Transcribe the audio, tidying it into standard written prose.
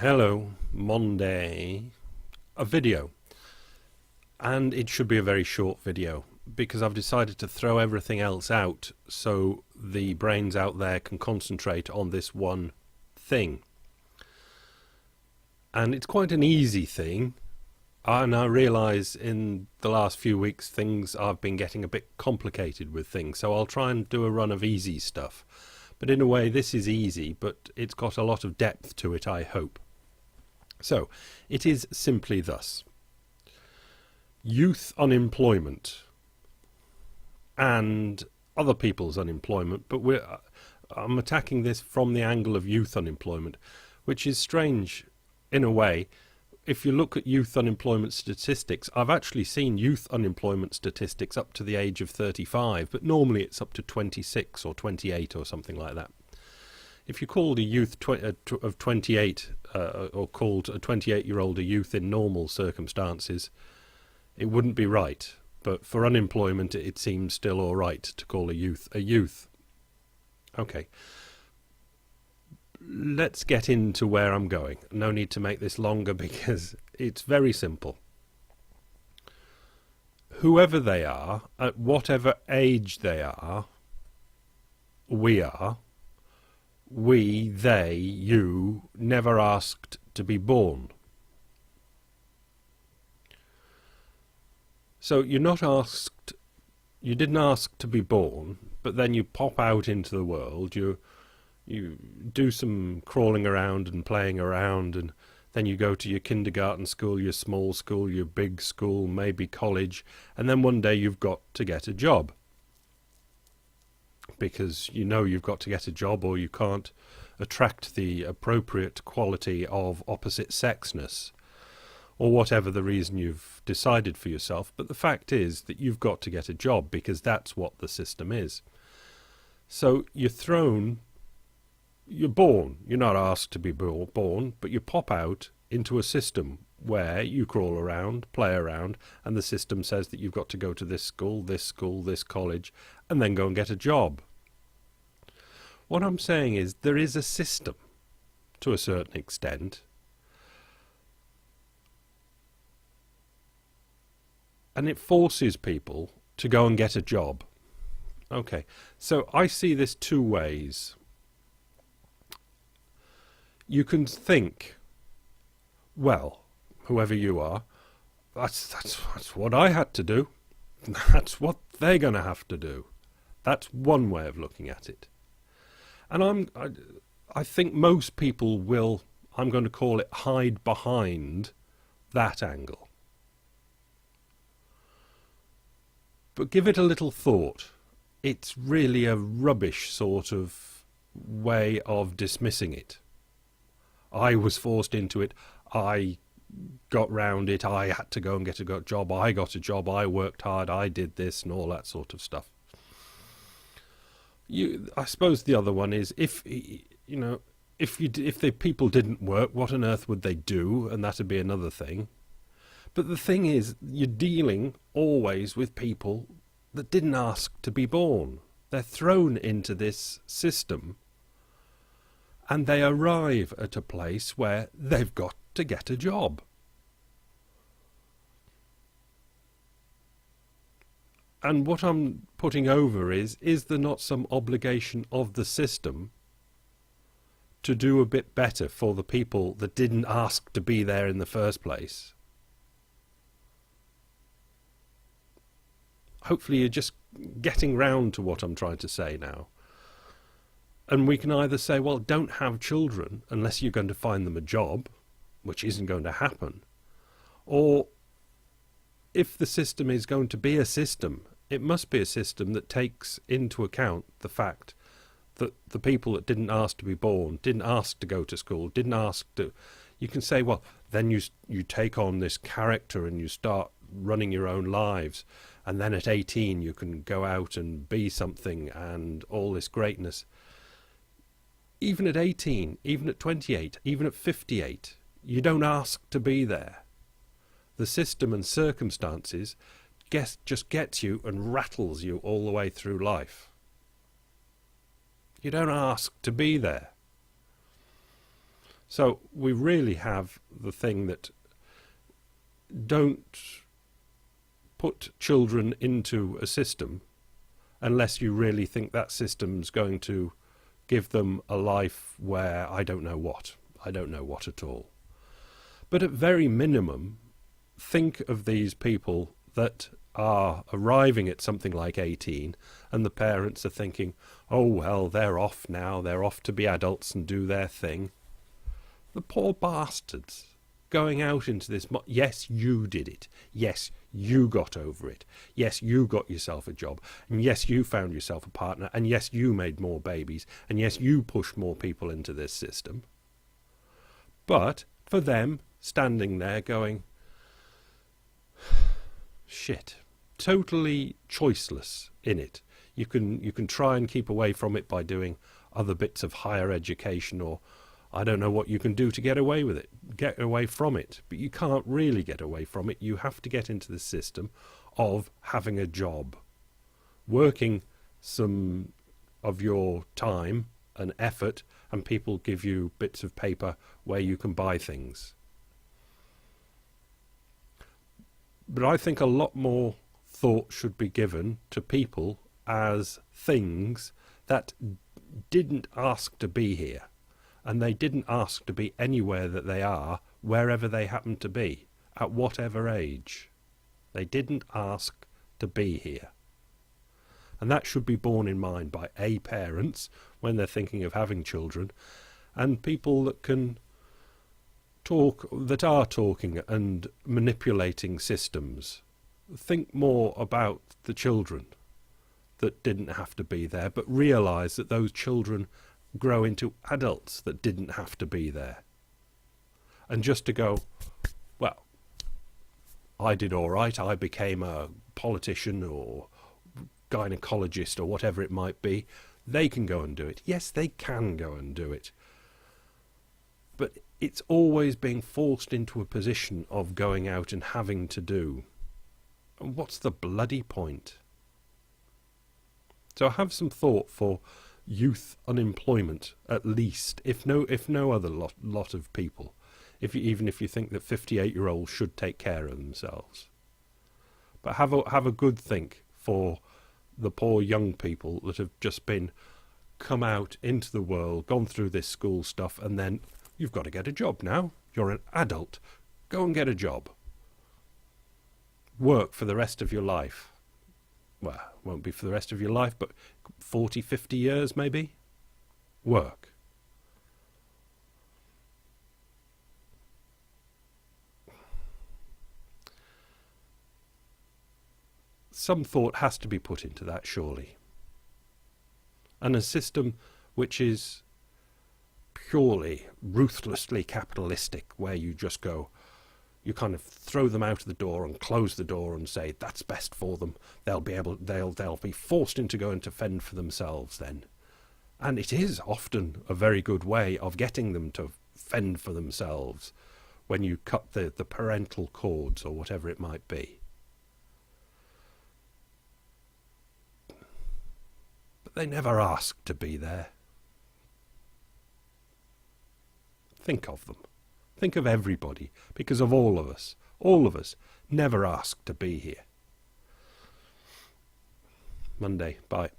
Hello, Monday, a video. And it should be a very short video because I've decided to throw everything else out so the brains out there can concentrate on this one thing. And it's quite an easy thing. And I realise in the last few weeks I've been getting a bit complicated with things, so I'll try and do a run of easy stuff. But in a way this is easy, but it's got a lot of depth to it, I hope. So, it is simply thus. Youth unemployment and other people's unemployment, but I'm attacking this from the angle of youth unemployment, which is strange in a way. If you look at youth unemployment statistics, I've actually seen youth unemployment statistics up to the age of 35, but normally it's up to 26 or 28 or something like that. If you called a youth of 28 or called a 28-year-old a youth in normal circumstances, it wouldn't be right. But for unemployment, it seems still all right to call a youth a youth. Okay. Let's get into where I'm going. No need to make this longer because it's very simple. Whoever they are, at whatever age they are, we are, we, they, you, never asked to be born. So you're not asked, you didn't ask to be born, but then you pop out into the world, you do some crawling around and playing around, and then you go to your kindergarten school, your small school, your big school, maybe college, and then one day you've got to get a job. Because you know you've got to get a job or you can't attract the appropriate quality of opposite sexness, or whatever the reason you've decided for yourself. But the fact is that you've got to get a job because that's what the system is. So you're born. You're not asked to be born, but you pop out into a system where you crawl around, play around, and the system says that you've got to go to this school, this college, and then go and get a job. What I'm saying is there is a system, to a certain extent, and it forces people to go and get a job. Okay, so I see this two ways. You can think, well, whoever you are, that's what I had to do. That's what they're going to have to do. That's one way of looking at it. And I think most people will, I'm going to call it, hide behind that angle. But give it a little thought. It's really a rubbish sort of way of dismissing it. I was forced into it. I got round it. I had to go and get a job. I got a job. I worked hard. I did this and all that sort of stuff. I suppose the other one is if the people didn't work, what on earth would they do? And that'd be another thing. But the thing is, you're dealing always with people that didn't ask to be born. They're thrown into this system, and they arrive at a place where they've got to get a job. And what I'm putting over is there not some obligation of the system to do a bit better for the people that didn't ask to be there in the first place? Hopefully you're just getting round to what I'm trying to say now. And we can either say, well, don't have children unless you're going to find them a job, which isn't going to happen. Or if the system is going to be a system, it must be a system that takes into account the fact that the people that didn't ask to be born, didn't ask to go to school, didn't ask to... You can say, well, then you take on this character and you start running your own lives, and then at 18 you can go out and be something and all this greatness. Even at 18, even at 28, even at 58, you don't ask to be there. The system and circumstances just gets you and rattles you all the way through life. You don't ask to be there. So we really have the thing that don't put children into a system unless you really think that system's going to give them a life where I don't know what at all. But at very minimum, think of these people that are arriving at something like 18 and the parents are thinking, oh well, they're off now, they're off to be adults and do their thing. The poor bastards going out into this, yes, you did it. Yes, you got over it. Yes, you got yourself a job. And yes, you found yourself a partner. And yes, you made more babies. And yes, you pushed more people into this system. But for them, standing there going, shit, totally choiceless in it. You can try and keep away from it by doing other bits of higher education, or I don't know what you can do to get away with it, get away from it. But you can't really get away from it. You have to get into the system of having a job, working some of your time and effort, and people give you bits of paper where you can buy things. But I think a lot more thought should be given to people as things that didn't ask to be here. And they didn't ask to be anywhere that they are, wherever they happen to be, at whatever age. They didn't ask to be here. And that should be borne in mind by parents when they're thinking of having children, and people that can talk, that are talking and manipulating systems. Think more about the children that didn't have to be there, but realise that those children grow into adults that didn't have to be there. And just to go, well, I did all right, I became a politician or gynecologist or whatever it might be, they can go and do it. Yes, they can go and do it. But it's always being forced into a position of going out and having to do. And what's the bloody point? So have some thought for youth unemployment, at least, if no other lot of people, even if you think that 58-year-olds should take care of themselves. But have a good think for the poor young people that have just come out into the world, gone through this school stuff, and then you've got to get a job now. You're an adult. Go and get a job. Work for the rest of your life. Well, won't be for the rest of your life, but 40, 50 years maybe. Work. Some thought has to be put into that, surely. And a system which is purely, ruthlessly capitalistic, where you just go, you kind of throw them out of the door and close the door and say that's best for them. They'll be forced into going to fend for themselves then. And it is often a very good way of getting them to fend for themselves when you cut the parental cords or whatever it might be. But they never asked to be there. Think of them. Think of everybody, because of all of us never asked to be here. Monday, bye.